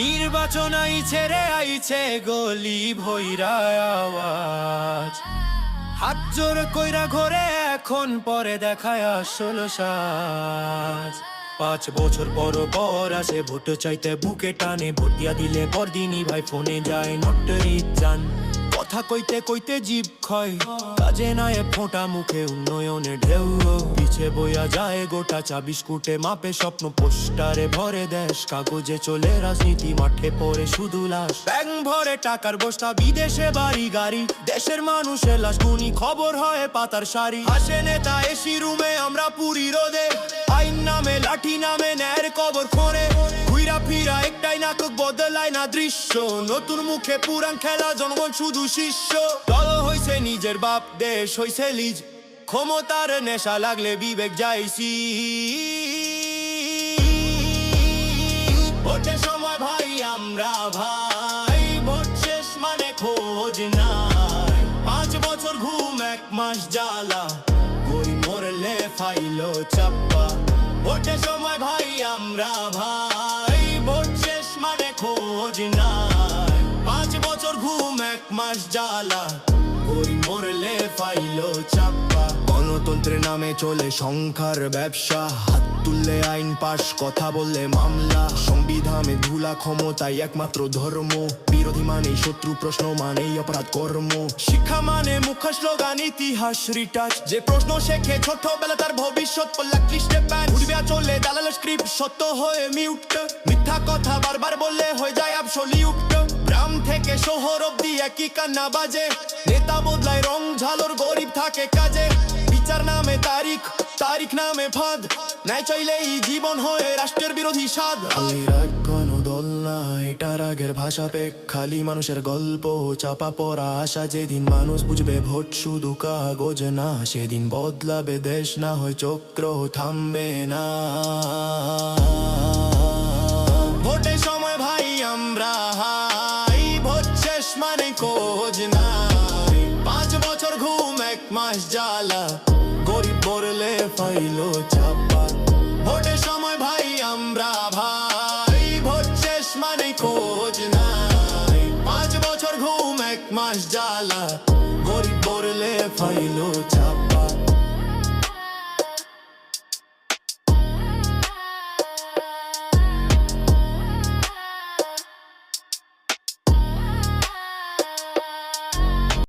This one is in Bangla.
নির্বাচন আইছে রে আইছে গলি ভৈরা আওয়াজ হাত জোর কইরা ঘরে এখন পরে দেখায় আসল সাজ 5 বছর পর পর আসে ভোট চাইতে বুকে টানে ভোট দিয়া দিলে পরদিনই ভাই ফোনে যায় নটরি জান কথা কইতে কইতে জিভ ক্ষয় কাজে নাই ফোঁটা মুখে উন্নয়নের ঢেউ পিছে বইয়া যায় গোটা চা বিস্কুটে মাপে স্বপ্ন পোস্টারে ভরে দেশ কাগজে চলে রাজনীতি মাঠে পড়ে শুধু লাশ ব্যাংক ভরে টাকার বস্তা বিদেশে বাড়ি গাড়ি দেশের মানুষের লাশ গুনি খবর হয় পাতার সারি আসে নেতা এসি রুমে আমরা পুরি রোদে আইন নামে লাঠি নামে ন্যায়ের কবর খোঁড়ে ঘুইরা ফিরা একটাই নাটক বদলায় না দৃশ্য নতুন মুখে পুরান খেলা জনগণ শুধু শিষ্য দল হইছে নিজের বাপ দেশ হইছে লিজ ক্ষমতার নেশা লাগলে বিবেক যাইছি ভোটের সময় ভাই আমরা ভাই ভোট শেষ মানে খোঁজ নাই 5 বছর ঘুম 1 মাস জ্বালা গরিব মরলে ফাইলো চাপ্পা ভোটের সময় ভাই আমরা ভাই ভোট শেষ মানে খোঁজ নাই 5 বছর ঘুম 1 মাস জ্বালা গরিব মরলে ফাইলো চাপ্পা গণতন্ত্রের নামে চলে সংখ্যার ব্যবসা হাত তুললে আইন পাশ কথা বললে মামলা সংবিধানে ধুলা ক্ষমতাই একমাত্র ধর্ম বিরোধী মানেই শত্রু প্রশ্ন মানেই অপরাধ কর্ম শিক্ষা মানে মুখ্য স্লোগান ইতিহাস রিটাচ যে প্রশ্ন শেখে ছোটবেলা তার ভবিষ্যৎ পড়লা ক্লিষ্টে প্যান উড়বে চলে দালালের স্ক্রিপ্ট সত্য হয়ে মিউট মিথ্যা কথা বারবার বললে হয়ে যায় অ্যাবসলিউট গ্রাম থেকে শহর অব্দি একই কান্না বাজে নেতা বদলায় রং ঝালর গরিব থাকে কাজে বিচার নামে তারিখ তারিখ নামে ফাঁদ ন্যায় চাইলেই জীবন হয়ে রাষ্ট্রের বিরোধী স্বাদ কোনো দল না এটার আগের ভাষা পেক খালি মানুষের গল্প চাপা পড়া আশা যেদিন মানুষ বুঝবে ভোট শুধু কাগজ না সেদিন বদলাবে দেশ না হয় চক্র থামবে না ভোটের সময় ভাই আমরা হাই ভোট শেষ মানে খোঁজ নাই 5 বছর ঘুম 1 মাস জ্বালা গরিব মরলে ফাইলো চাপা ভোটের সময় ভাই আমরা ভাই ভোট শেষ মানে খোঁজ নাই 5 বছর ঘুম 1 মাস জ্বালা গরিব মরলে ফাইলো চাপা